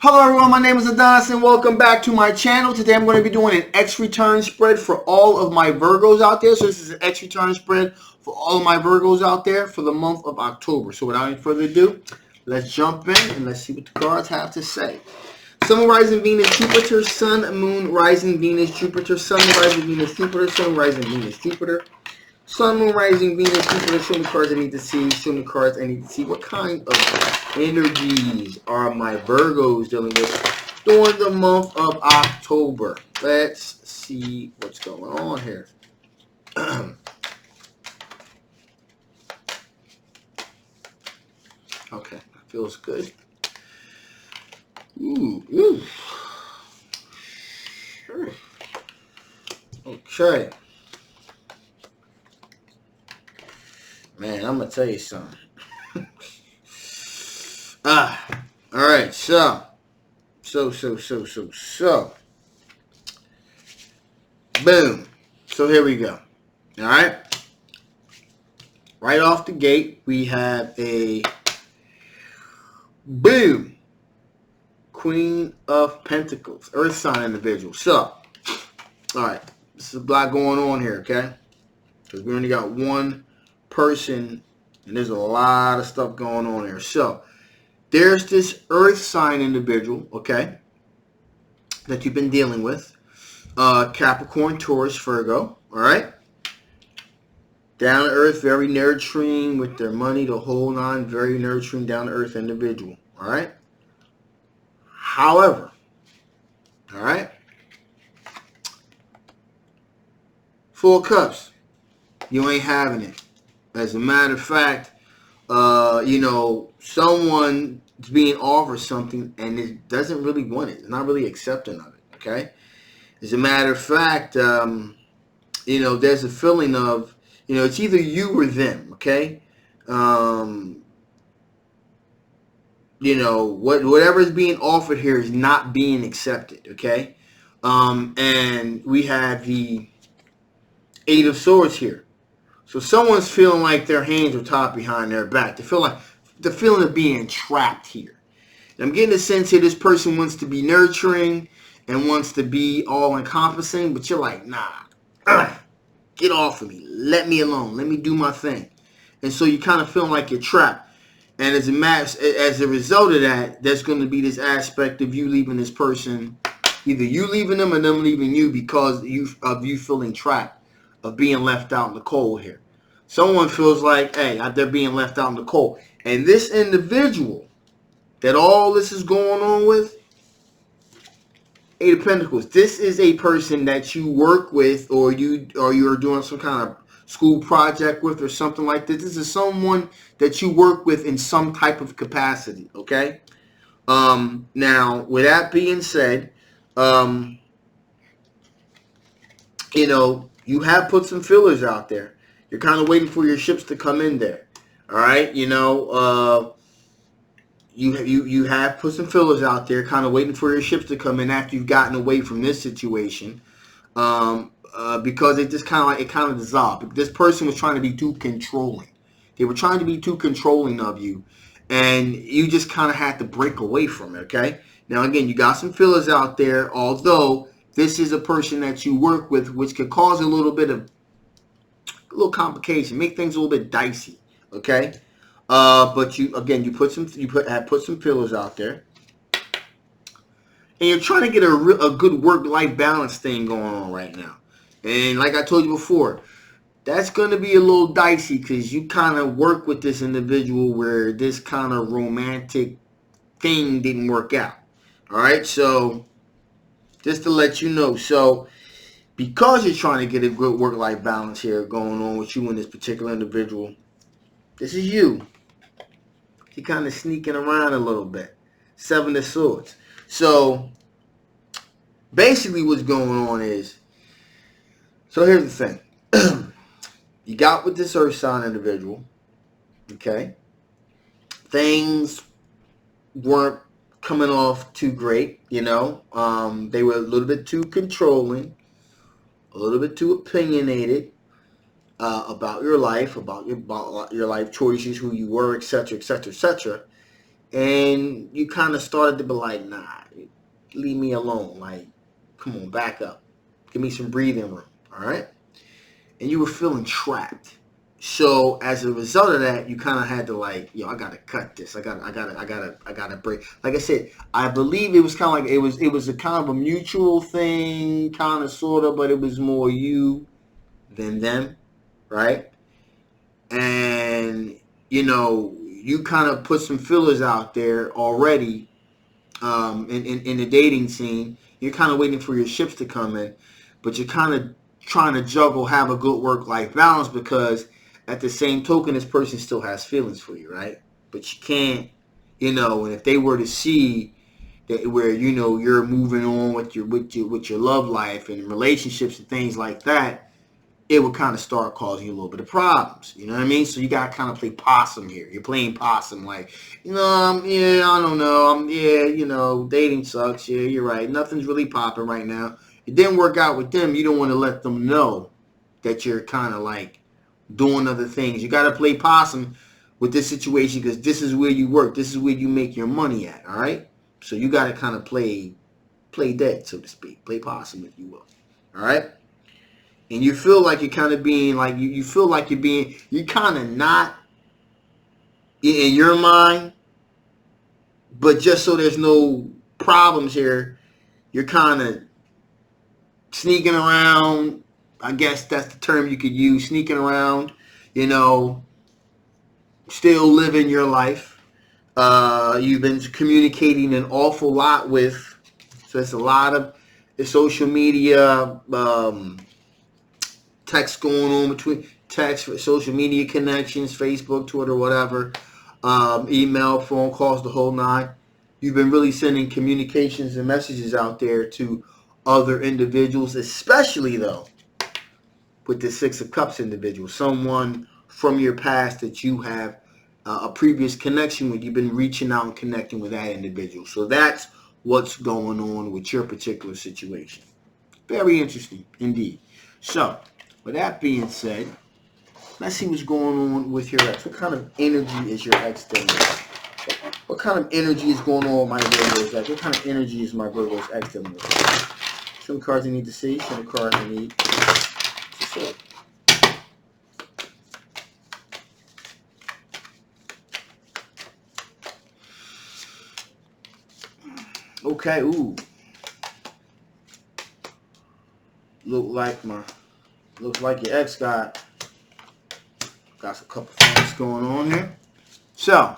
Hello everyone, my name is Adonis and welcome back to my channel. Today I'm going to be doing an X return spread for all of my Virgos out there. So this is an X return spread for all of my Virgos out there for the month of October. So without any further ado, let's jump in and let's see what the cards have to say. Sun, Rising, Venus, Jupiter, Sun, Moon, Rising, Venus, Jupiter, Sun, Rising, Venus, Jupiter, Sun, Rising, Venus, Jupiter. Sun, Moon, Rising, Venus, Jupiter. Show me cards I need to see. Show me cards I need to see. What kind of energies are my Virgos dealing with during the month of October? Let's see what's going on here. Okay, that feels good. Ooh. Sure. Okay. Man, I'm gonna tell you something. Alright, so. Boom. So here we go. Alright. Right off the gate, we have a boom. Queen of Pentacles. Earth sign individual. So, alright. This is a lot going on here, okay? Because we only got one person, and there's a lot of stuff going on here. So there's this earth sign individual, okay, that you've been dealing with. Capricorn, Taurus, Virgo, all right? Down to earth, very nurturing with their money, the whole nine, very nurturing, down to earth individual, all right? However, all right, Four of Cups, you ain't having it. As a matter of fact, someone's being offered something and it doesn't really want it. It's not really accepting of it, okay? As a matter of fact, there's a feeling of, it's either you or them, okay? Whatever is being offered here is not being accepted, okay? And we have the Eight of Swords here. So someone's feeling like their hands are tied behind their back. They feel like the feeling of being trapped here. And I'm getting a sense here this person wants to be nurturing and wants to be all-encompassing, but you're like, nah, get off of me. Let me alone. Let me do my thing. And so you kind of feel like you're trapped. And as a result of that, there's going to be this aspect of you leaving this person, either you leaving them or them leaving you because of you feeling trapped, of being left out in the cold here. Someone feels like, hey, they're being left out in the cold. And this individual that all this is going on with, Eight of Pentacles, this is a person that you work with or you're doing some kind of school project with or something like this. This is someone that you work with in some type of capacity, okay? Now, with that being said, you have put some fillers out there. You're kind of waiting for your ships to come in there. All right, you have put some fillers out there, kind of waiting for your ships to come in after you've gotten away from this situation, because it kind of dissolved. This person was trying to be too controlling. They were trying to be too controlling of you, and you just kind of had to break away from it. Okay. Now again, you got some fillers out there, although this is a person that you work with, which could cause a little complication, make things a little bit dicey, okay? But you put some fillers out there, and you're trying to get a good work-life balance thing going on right now. And like I told you before, that's going to be a little dicey because you kind of work with this individual where this kind of romantic thing didn't work out. All right, so just to let you know, so because you're trying to get a good work-life balance here going on with you and this particular individual, this is you. You're kind of sneaking around a little bit. Seven of Swords. So basically what's going on is, so here's the thing. You got with this earth sign individual, okay? Things weren't coming off too great, they were a little bit too controlling, a little bit too opinionated about your life, about your life choices, who you were, etc., etc., etc. and you kind of started to be like, nah, leave me alone. Like, come on, back up. Give me some breathing room. All right. And you were feeling trapped. So as a result of that, you kind of had to like, yo, I gotta cut this. I gotta break. Like I said, I believe it was kind of like it was a kind of a mutual thing, kind of sort of, but it was more you than them, right? And you kind of put some fillers out there already in the dating scene. You're kind of waiting for your ships to come in, but you're kind of trying to juggle, have a good work-life balance, because at the same token, this person still has feelings for you, right? But you can't, and if they were to see that where you're moving on with your love life and relationships and things like that, it would kind of start causing you a little bit of problems. You know what I mean? So you got to kind of play possum here. You're playing possum, like, yeah, I don't know. Dating sucks. Yeah, you're right. Nothing's really popping right now. It didn't work out with them. You don't want to let them know that you're kind of like doing other things. You got to play possum with this situation, because this is where you work. This is where you make your money at, all right? So you got to kind of play dead, so to speak. Play possum, if you will. All right? And you feel like you're kind of being like, you feel like you're kind of not in your mind, but just so there's no problems here, you're kind of sneaking around. I guess that's the term you could use, sneaking around, still living your life. You've been communicating an awful lot with, so it's a lot of social media, text going on between text, social media connections, Facebook, Twitter, whatever, email, phone calls, the whole nine. You've been really sending communications and messages out there to other individuals, especially though with the Six of Cups individual, someone from your past that you have a previous connection with. You've been reaching out and connecting with that individual. So that's what's going on with your particular situation. Very interesting indeed. So with that being said, let's see what's going on with your ex. What kind of energy is your ex dealing with? What kind of energy is going on with my Virgo's ex? What kind of energy is my Virgo's ex dealing with? Some cards you need to see. Some cards you need to see. Okay, ooh. Looks like your ex got a couple things going on here. So,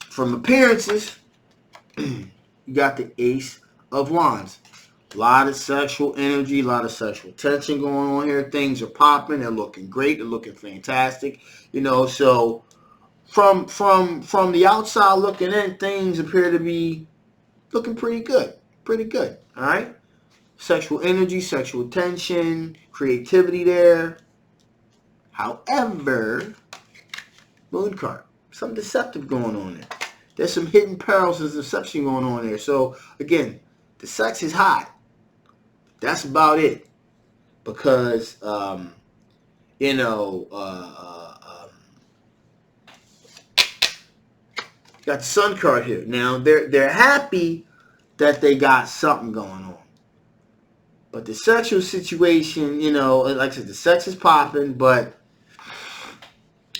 from appearances, you got the Ace of Wands. A lot of sexual energy, a lot of sexual tension going on here. Things are popping. They're looking great. They're looking fantastic. So from the outside looking in, things appear to be looking pretty good. Pretty good. All right. Sexual energy, sexual tension, creativity there. However, Moon card, something deceptive going on there. There's some hidden perils and deception going on there. So again, the sex is hot. That's about it. Because you got the Sun card here. Now they're happy that they got something going on. But the sexual situation, like I said, the sex is popping, but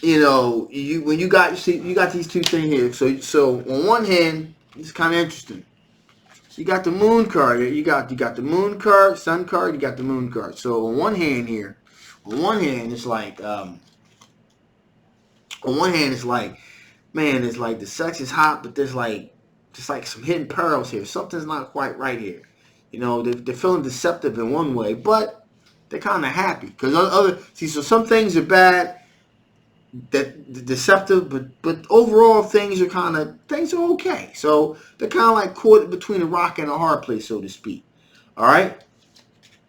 when you got these two things here. So on one hand, it's kind of interesting. So you got the Moon card. You got the Moon card, Sun card. You got the Moon card. So on one hand, it's like man, it's like the sex is hot, but there's like just like some hidden perils here. Something's not quite right here. They're feeling deceptive in one way, but they're kind of happy because so some things are bad, that deceptive, but overall things are okay. So they're kind of like caught between a rock and a hard place, so to speak. All right,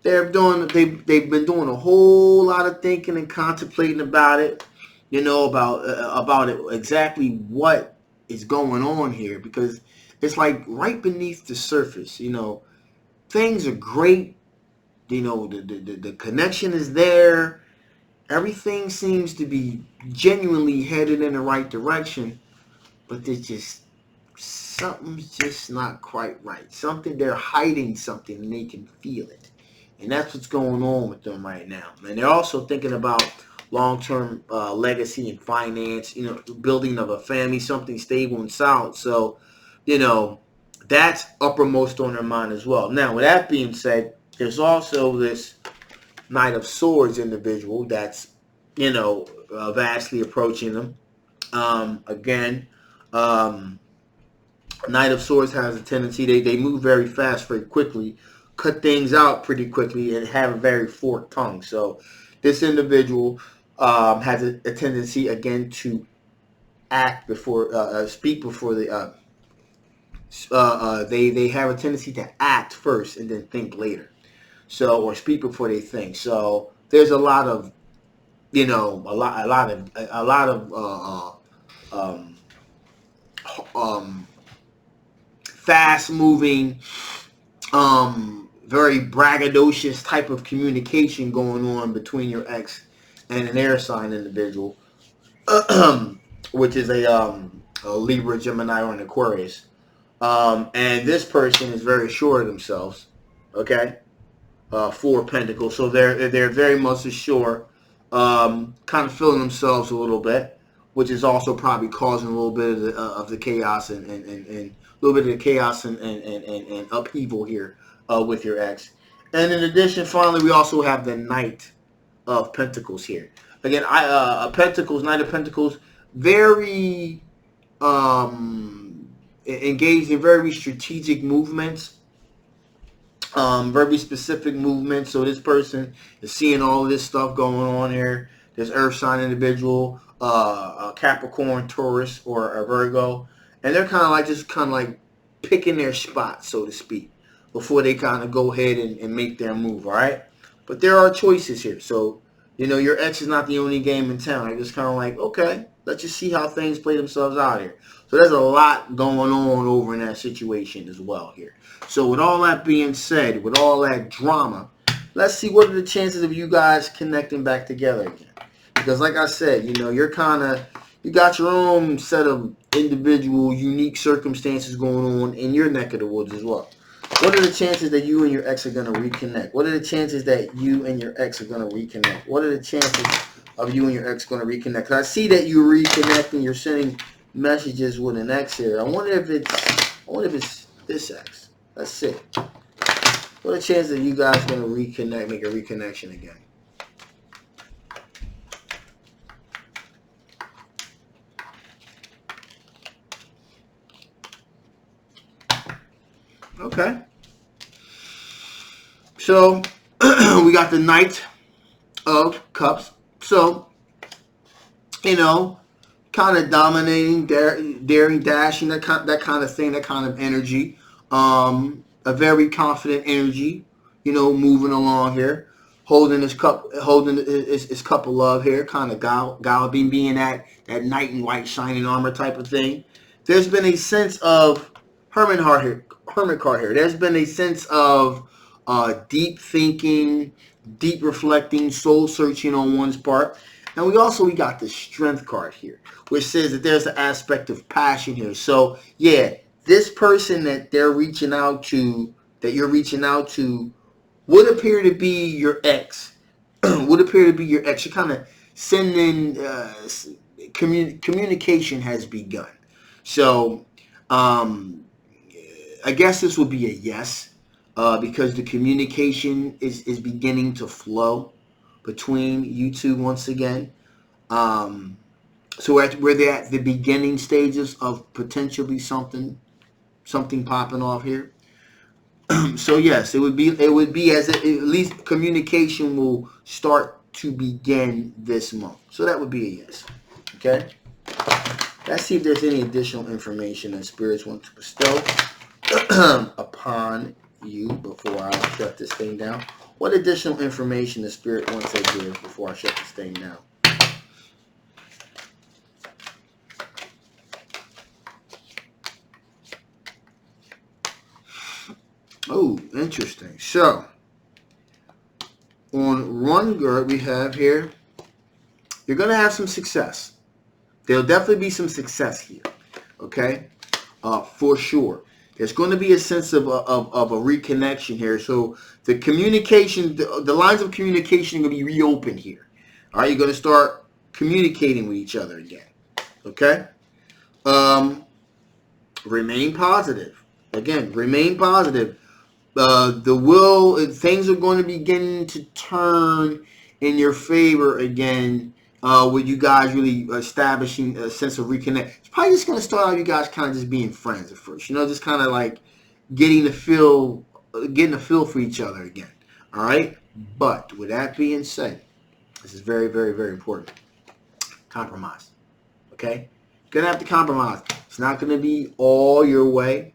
they've been doing a whole lot of thinking and contemplating about it. About it, exactly what is going on here, because it's like right beneath the surface. Things are great. The connection is there. Everything seems to be genuinely headed in the right direction. but there's just something's just not quite right. Something, they're hiding something and they can feel it. And that's what's going on with them right now. And they're also thinking about long-term legacy and finance, you know, building of a family, something stable and solid. So, you know, that's uppermost on their mind as well. Now, with that being said, there's also this Knight of Swords individual that's, you know, vastly approaching them. Again, um, Knight of Swords has a tendency, they move very fast, very quickly, cut things out pretty quickly, and have a very forked tongue. So this individual has a tendency, again, to act before, speak before they have a tendency to act first and then think later. So, or speak before they think. So there's a lot of, you know, a lot of um, fast moving, very braggadocious type of communication going on between your ex and an air sign individual, which is a Libra, Gemini, or an Aquarius. And this person is very sure of themselves. Okay, Four of Pentacles, so they're very much assured, kind of feeling themselves a little bit, which is also probably causing a little bit of the chaos and a little bit of the chaos and upheaval here with your ex. And in addition, finally, we also have the Knight of Pentacles here. Again, Pentacles, Knight of Pentacles, very engaged in very strategic movements, very specific movements. So this person is seeing all of this stuff going on here. This Earth sign individual, a Capricorn, Taurus, or a Virgo, and they're kind of like picking their spot, so to speak, before they kind of go ahead and make their move. All right, but there are choices here. So, you know, your ex is not the only game in town. They're just kind of like, okay, let's just see how things play themselves out here. So there's a lot going on over in that situation as well here. So with all that being said, with all that drama, let's see what are the chances of you guys connecting back together again. Because like I said, you know, you got your own set of individual, unique circumstances going on in your neck of the woods as well. What are the chances that you and your ex are going to reconnect? What are the chances that you and your ex are going to reconnect? What are the chances of you and your ex going to reconnect? 'Cause I see that you're reconnecting, you're sending messages with an ex here. I wonder if it's this ex. Let's see. What are the chances that you guys are going to reconnect, make a reconnection again? Okay. So, we got the Knight of Cups. So, you know, kind of dominating, daring, dashing, that kind of thing, that kind of energy. A very confident energy, you know, moving along here, holding his cup of love here, kind of galloping, being that knight in white shining armor type of thing. There's been a sense of hermit card here. There's been a sense of deep thinking, deep reflecting, soul searching on one's part. And we got the Strength card here, which says that there's an aspect of passion here. So yeah, this person that you're reaching out to, would appear to be your ex. You're kind of sending communication has begun. So I guess this would be a yes, because the communication is beginning to flow between you two once again. So we're at the beginning stages of potentially something popping off here. So yes, it would be as at least communication will start to begin this month. So that would be a yes. Okay. Let's see if there's any additional information that spirits want to bestow upon you before I shut this thing down. What additional information the spirit wants to give before I shut this thing down? Oh, interesting. So, on one girl we have here, you're going to have some success. There'll definitely be some success here. okay? For sure. There's going to be a sense of a reconnection here. So the communication, the lines of communication are going to be reopened here. All right, you're going to start communicating with each other again. Okay? Remain positive. Again, remain positive. Things are going to begin to turn in your favor again, with you guys really establishing a sense of reconnect. It's probably just going to start out you guys kind of just being friends at first, just kind of like getting a feel for each other again. All right. But with that being said, this is very, very, very important. Compromise. Okay. You're going to have to compromise. It's not going to be all your way.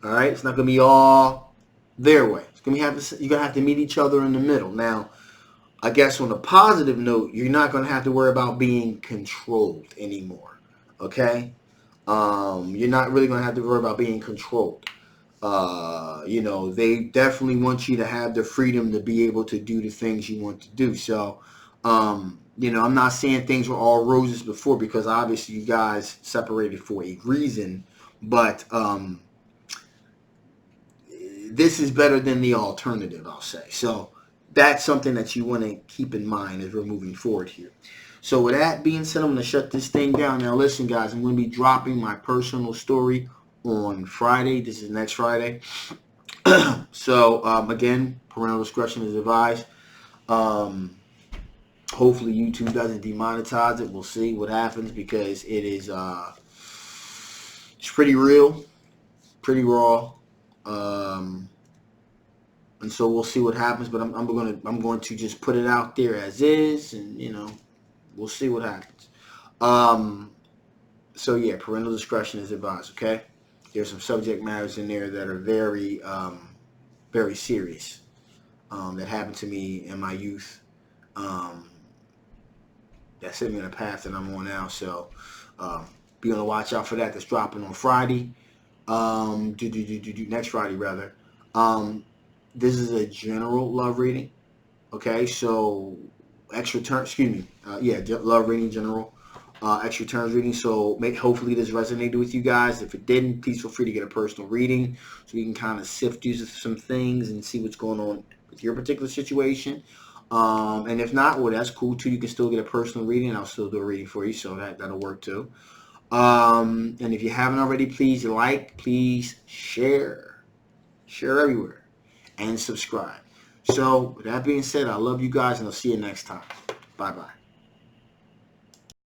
All right. It's not going to be all their way. You're gonna have to meet each other in the middle. Now, I guess on a positive note, you're not gonna have to worry about being controlled anymore. Okay? You're not really gonna have to worry about being controlled. They definitely want you to have the freedom to be able to do the things you want to do. So, I'm not saying things were all roses before, because obviously you guys separated for a reason, but this is better than the alternative, I'll say. So that's something that you want to keep in mind as we're moving forward here. So with that being said, I'm going to shut this thing down. Now listen, guys, I'm going to be dropping my personal story on Friday. This is next Friday. So again, parental discretion is advised. Hopefully YouTube doesn't demonetize it. We'll see what happens, because it is it's pretty real, pretty raw. And so we'll see what happens, but I'm going to just put it out there as is, and we'll see what happens. So yeah, parental discretion is advised. Okay, there's some subject matters in there that are very very serious, that happened to me in my youth, that set me on a path that I'm on now. So be on the watch out for that. That's dropping on Friday. Next Friday rather. This is a general love reading. Okay, so extra turn. Excuse me. Love reading, general. Extra turns reading. So hopefully this resonated with you guys. If it didn't, please feel free to get a personal reading, so we can kind of sift through some things and see what's going on with your particular situation. And if not, well, that's cool too. You can still get a personal reading, and I'll still do a reading for you, so that'll work too. And if you haven't already, please like, please share everywhere, and subscribe. So with that being said, I love you guys, and I'll see you next time. Bye bye.